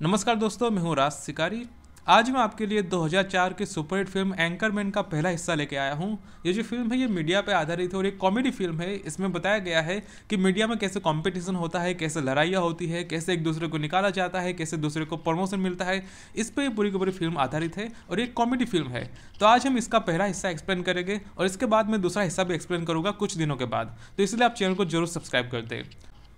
नमस्कार दोस्तों, मैं हूँ राज शिकारी। आज मैं आपके लिए 2004 की सुपरहिट फिल्म एंकरमैन का पहला हिस्सा लेके आया हूँ। ये जो फिल्म है ये मीडिया पे आधारित है और एक कॉमेडी फिल्म है। इसमें बताया गया है कि मीडिया में कैसे कंपटीशन होता है, कैसे लड़ाइयाँ होती है, कैसे एक दूसरे को निकाला जाता है, कैसे दूसरे को प्रमोशन मिलता है। इस पर पूरी की पूरी फिल्म आधारित है और एक कॉमेडी फिल्म है। तो आज हम इसका पहला हिस्सा एक्सप्लेन करेंगे और इसके बाद मैं दूसरा हिस्सा भी एक्सप्लेन करूँगा कुछ दिनों के बाद। तो इसलिए आप चैनल को जरूर सब्सक्राइब कर दें।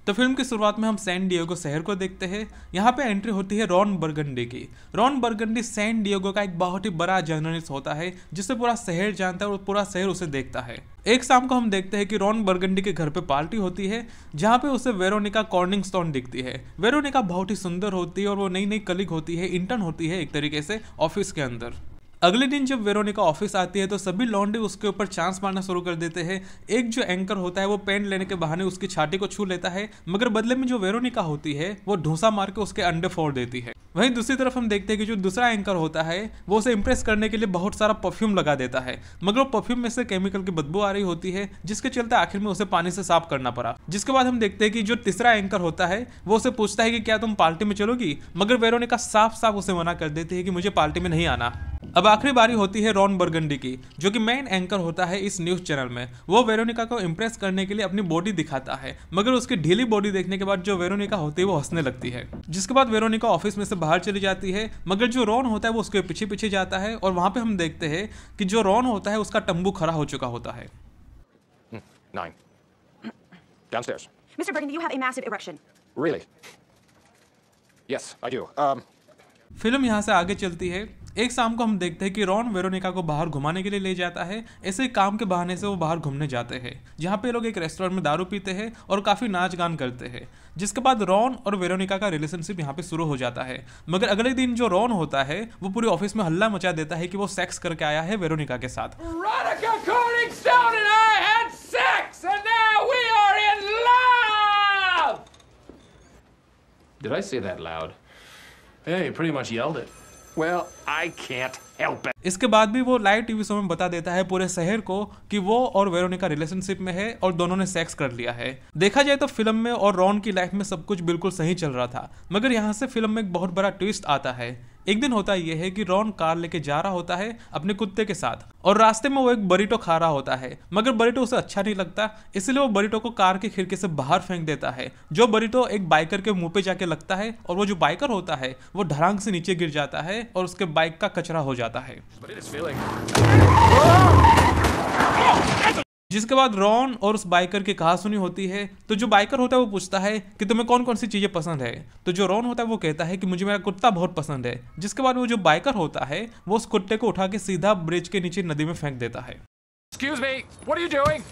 तो फिल्म की शुरुआत में हम सैन डिएगो शहर को देखते हैं। यहाँ पे एंट्री होती है रॉन बर्गंडी की। रॉन बर्गंडी सैन डिएगो का एक बहुत ही बड़ा जर्नलिस्ट होता है जिसे पूरा शहर जानता है और पूरा शहर उसे देखता है। एक शाम को हम देखते हैं कि रॉन बर्गंडी के घर पे पार्टी होती है जहाँ पे उसे वेरोनिका कॉर्निंगस्टोन दिखती है। वेरोनिका बहुत ही सुंदर होती है और वो नई नई कलीग होती है, इंटर्न होती है एक तरीके से ऑफिस के अंदर। अगले दिन जब वेरोनिका ऑफिस आती है तो सभी लौंडे उसके ऊपर चांस मारना शुरू कर देते हैं। एक जो एंकर होता है वो पेन लेने के बहाने उसकी छाती को छू लेता है, मगर बदले में जो वेरोनिका होती है वो ढूंसा मार के उसके अंडे फोड़ देती है। वहीं दूसरी तरफ हम देखते हैं कि जो दूसरा एंकर होता है वो उसे इंप्रेस करने के लिए बहुत सारा परफ्यूम लगा देता है, मगर वो परफ्यूम में से केमिकल की बदबू आ रही होती है जिसके चलते आखिर में उसे पानी से साफ करना पड़ा। जिसके बाद हम देखते हैं कि जो तीसरा एंकर होता है वो उसे पूछता है कि क्या तुम पार्टी में चलोगी, मगर वेरोनिका साफ साफ उसे मना कर देती है कि मुझे पार्टी में नहीं आना। अब आखिरी बारी होती है रॉन बर्गंडी की, जो कि मेन एंकर होता है इस न्यूज चैनल में। वो वेरोनिका को इंप्रेस करने के लिए अपनी बॉडी दिखाता है, मगर उसकी ढीली बॉडी देखने के बाद जो वेरोनिका होती है वो हंसने लगती है। जिसके बाद वेरोनिका ऑफिस में से बाहर चली जाती है, मगर जो रॉन होता है वो उसके पीछे पीछे जाता है और वहां पे हम देखते हैं कि जो रॉन होता है उसका तंबू खड़ा हो चुका होता है। 9. Downstairs. Mr. Burgundy, you have a massive erection. Really? Yes, I do. Film यहाँ से आगे चलती है। एक शाम को हम देखते हैं कि रॉन वेरोनिका को बाहर घुमाने के लिए ले जाता है। ऐसे काम के बहाने से वो बाहर घूमने जाते हैं, जहाँ पे लोग एक रेस्टोरेंट में दारू पीते हैं और काफी नाच गान करते हैं। जिसके बाद रॉन और वेरोनिका का रिलेशनशिप यहाँ पे शुरू हो जाता है। मगर अगले दिन जो रॉन होता है वो पूरे ऑफिस में हल्ला मचा देता है कि वो सेक्स करके आया है वेरोनिका के साथ। Veronica Corningstone and I had sex, and now we are in love! Did I say that loud? Yeah, you pretty much yelled it. Well, I can't help it. इसके बाद भी वो लाइव टीवी शो में बता देता है पूरे शहर को कि वो और वेरोनिका रिलेशनशिप में है और दोनों ने सेक्स कर लिया है। देखा जाए तो फिल्म में और रॉन की लाइफ में सब कुछ बिल्कुल सही चल रहा था, मगर यहाँ से फिल्म में एक बहुत बड़ा ट्विस्ट आता है। एक दिन होता यह है कि रॉन कार लेके जा रहा होता है अपने कुत्ते के साथ और रास्ते में वो एक बरीटो खा रहा होता है, मगर बरीटो उसे अच्छा नहीं लगता, इसलिए वो बरीटो को कार की खिड़की से बाहर फेंक देता है। जो बरीटो एक बाइकर के मुंह पे जाके लगता है और वो जो बाइकर होता है वो धड़ांग से नीचे गिर जाता है और उसके बाइक का कचरा हो जाता है। But it is feeling. जिसके बाद रॉन और उस बाइकर की कहासुनी होती है। तो जो बाइकर होता है वो पूछता है कि तुम्हें कौन कौन सी चीजें पसंद है। तो जो रॉन होता है वो कहता है कि मुझे मेरा कुत्ता बहुत पसंद है। जिसके बाद वो जो बाइकर होता है वो उस कुत्ते को उठा के सीधा ब्रिज के नीचे नदी में फेंक देता है। Excuse me, what are you doing?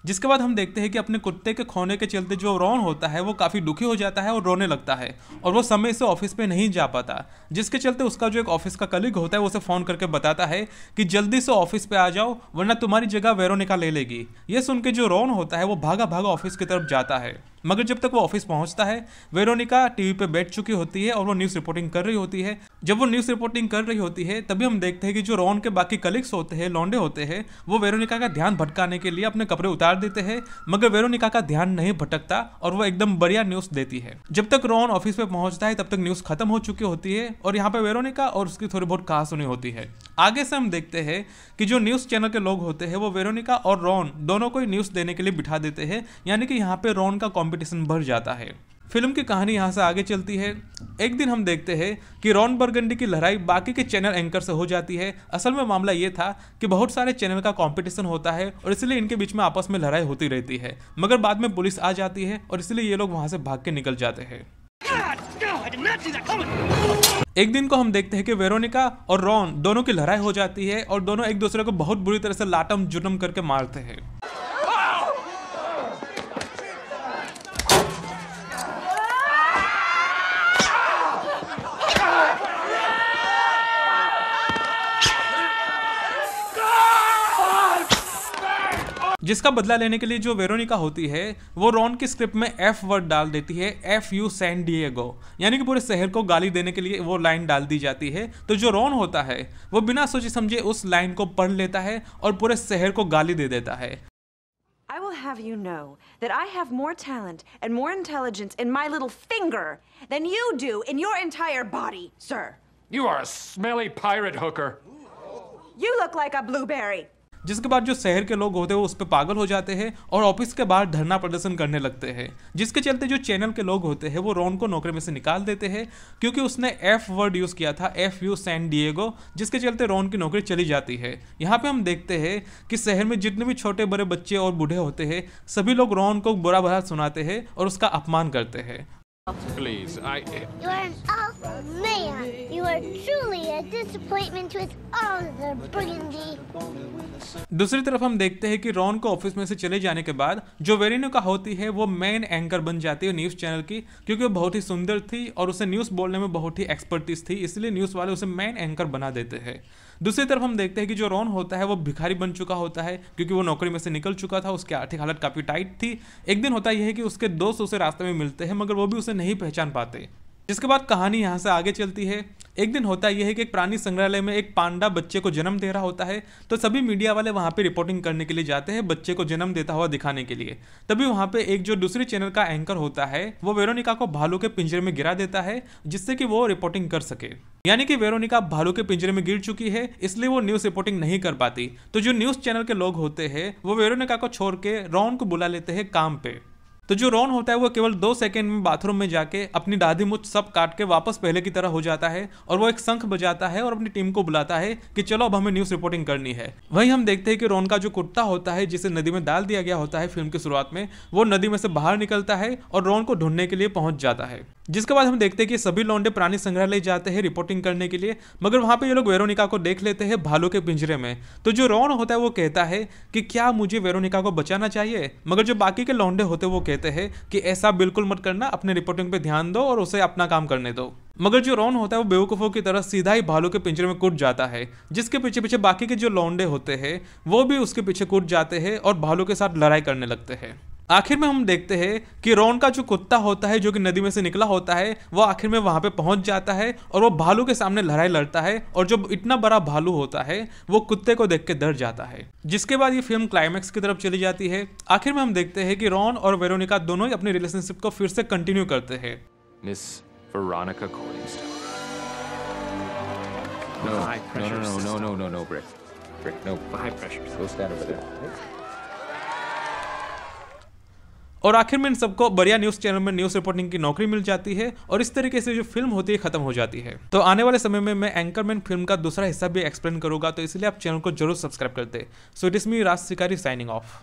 जिसके बाद हम देखते हैं कि अपने कुत्ते के खोने के चलते जो रॉन होता है वो काफ़ी दुखी हो जाता है और रोने लगता है और वो समय से ऑफिस पे नहीं जा पाता। जिसके चलते उसका जो एक ऑफिस का कलीग होता है वो उसे फ़ोन करके बताता है कि जल्दी से ऑफिस पे आ जाओ वरना तुम्हारी जगह वेरोनिका ले लेगी। ये सुन के जो रॉन होता है वो भागा भागा ऑफिस की तरफ जाता है, मगर जब तक वो ऑफिस पहुंचता है वेरोनिका टीवी पे बैठ चुकी होती है और वो न्यूज़ रिपोर्टिंग कर रही होती है। जब वो न्यूज़ रिपोर्टिंग कर रही होती है तभी हम देखते हैं कि जो रॉन के बाकी कलीग्स होते हैं, लौंडे होते हैं, वो वेरोनिका का ध्यान भटकाने के लिए अपने कपड़े उतार देते हैं, मगर वेरोनिका का ध्यान नहीं भटकता और वो एकदम बढ़िया न्यूज़ देती है। जब तक रॉन ऑफिस पे पहुंचता है तब तक न्यूज़ खत्म हो चुकी होती है और यहाँ पे वेरोनिका और उसकी थोड़ी बहुत कहासुनी होती है। आगे से हम देखते हैं कि जो न्यूज़ चैनल के लोग होते हैं वो वेरोनिका और रॉन दोनों को न्यूज़ देने के लिए बिठा देते हैं, यानी कि यहाँ पे रॉन का कॉम्पिटिशन बढ़ जाता है। फिल्म की कहानी यहाँ से आगे चलती है। एक दिन हम देखते हैं कि रॉन बर्गंडी की लड़ाई बाकी के चैनल एंकर से हो जाती है। असल में मामला ये था कि बहुत सारे चैनल का कंपटीशन होता है और इसलिए इनके बीच में आपस में लड़ाई होती रहती है, मगर बाद में पुलिस आ जाती है और इसलिए ये लोग वहां से भाग के निकल जाते हैं। एक दिन को हम देखते हैं कि वेरोनिका और रॉन दोनों की लड़ाई हो जाती है और दोनों एक दूसरे को बहुत बुरी तरह से लाटम जुटम करके मारते हैं। जिसका बदला लेने के लिए जो वेरोनिका होती है वो रॉन की स्क्रिप्ट में एफ वर्ड डाल देती है, FU सैन डिएगो, यानी कि पूरे शहर को गाली देने के लिए वो लाइन डाल दी जाती है। तो जो रॉन होता है वो बिना सोचे समझे उस लाइन को पढ़ लेता है और पूरे शहर को गाली दे देता है। I will have you know that I have more talent and more intelligence in my little finger than you do in your entire body, sir. You are a smelly pirate hooker. You look like a blueberry. जिसके बाद जो शहर के लोग होते हैं वो उस पर पागल हो जाते हैं और ऑफिस के बाहर धरना प्रदर्शन करने लगते हैं, जिसके चलते जो चैनल के लोग होते हैं वो रॉन को नौकरी में से निकाल देते हैं क्योंकि उसने एफ वर्ड यूज किया था, FU सैन डिएगो, जिसके चलते रॉन की नौकरी चली जाती है। यहाँ पे हम देखते हैं कि शहर में जितने भी छोटे बड़े बच्चे और बूढ़े होते हैं सभी लोग रॉन को बुरा भला सुनाते हैं और उसका अपमान करते हैं। Please, You are an awful man. You are truly a disappointment with all the burgundy. दूसरी तरफ हम देखते हैं कि रॉन को ऑफिस में से चले जाने के बाद जो वेरोनिका होती है वो मेन एंकर बन जाती है न्यूज़ चैनल की, क्योंकि वो बहुत ही सुंदर थी और उसे न्यूज़ बोलने में बहुत ही एक्सपर्टीज थी, इसलिए न्यूज़ वाले उसे मेन एंकर बना देते हैं। दूसरी तरफ हम देखते हैं कि जो रॉन होता है वो भिखारी बन चुका होता है क्योंकि वो नौकरी में से निकल चुका था, उसकी आर्थिक हालत काफ़ी टाइट थी। एक दिन होता यह है कि उसके दोस्त उसे रास्ते में मिलते हैं मगर वो भी उसे नहीं पहचान पाते, जिसके बाद कहानी यहाँ से आगे चलती है। एक दिन होता यह है कि एक प्राणी संग्रहालय में एक पांडा बच्चे को जन्म दे रहा होता है, तो सभी मीडिया वाले वहाँ पे रिपोर्टिंग करने के लिए जाते हैं बच्चे को जन्म देता हुआ दिखाने के लिए। तभी वहाँ पे एक जो दूसरी चैनल का एंकर होता है वो वेरोनिका को भालू के पिंजरे में गिरा देता है जिससे कि वो रिपोर्टिंग कर सके, यानी कि वेरोनिका भालू के पिंजरे में गिर चुकी है इसलिए वो न्यूज़ रिपोर्टिंग नहीं कर पाती। तो जो न्यूज़ चैनल के लोग होते हैं वो वेरोनिका को छोड़ के रॉन को बुला लेते हैं काम पे। तो जो रॉन होता है वो केवल 2 सेकंड में बाथरूम में जाके अपनी दाढ़ी मूंछ सब काट के वापस पहले की तरह हो जाता है और वो एक शंख बजाता है और अपनी टीम को बुलाता है कि चलो अब हमें न्यूज़ रिपोर्टिंग करनी है। वहीं हम देखते हैं कि रॉन का जो कुत्ता होता है जिसे नदी में डाल दिया गया होता है फिल्म की शुरुआत में, वो नदी में से बाहर निकलता है और रॉन को ढूंढने के लिए पहुंच जाता है। जिसके बाद हम देखते हैं कि सभी लौंडे प्राणी संग्रहालय जाते हैं रिपोर्टिंग करने के लिए, मगर वहां पे ये लोग वेरोनिका को देख लेते हैं भालू के पिंजरे में। तो जो रॉन होता है वो कहता है कि क्या मुझे वेरोनिका को बचाना चाहिए, मगर जो बाकी के लौंडे होते हैं वो कहते हैं कि ऐसा बिल्कुल मत करना, अपने रिपोर्टिंग पे ध्यान दो और उसे अपना काम करने दो। मगर जो रॉन होता है वो बेवकूफों की तरह सीधा ही भालू के पिंजरे में कूद जाता है, जिसके पीछे पीछे बाकी के जो लौंडे होते हैं वो भी उसके पीछे कूद जाते हैं और भालू के साथ लड़ाई करने लगते हैं। आखिर में हम देखते हैं कि रॉन का जो कुत्ता होता है जो कि नदी में से निकला होता है वो आखिर में वहां पे पहुंच जाता है और वो भालू के सामने लड़ाई लड़ता है और जो इतना बड़ा भालू होता है वो कुत्ते को देख के डर जाता है। जिसके बाद ये फिल्म क्लाइमैक्स की तरफ चली जाती है। आखिर में हम देखते हैं कि रॉन और वेरोनिका दोनों ही अपनी रिलेशनशिप को फिर से कंटिन्यू करते हैं। Miss Veronica Corningstone. No, Brick, no, high pressure. Go stand over there. और आखिर में इन सबको बढ़िया न्यूज़ चैनल में न्यूज़ रिपोर्टिंग की नौकरी मिल जाती है और इस तरीके से जो फिल्म होती है खत्म हो जाती है। तो आने वाले समय में मैं एंकरमैन फिल्म का दूसरा हिस्सा भी एक्सप्लेन करूंगा, तो इसलिए आप चैनल को जरूर सब्सक्राइब करते। सो इट इज मी राज शिकारी साइनिंग ऑफ।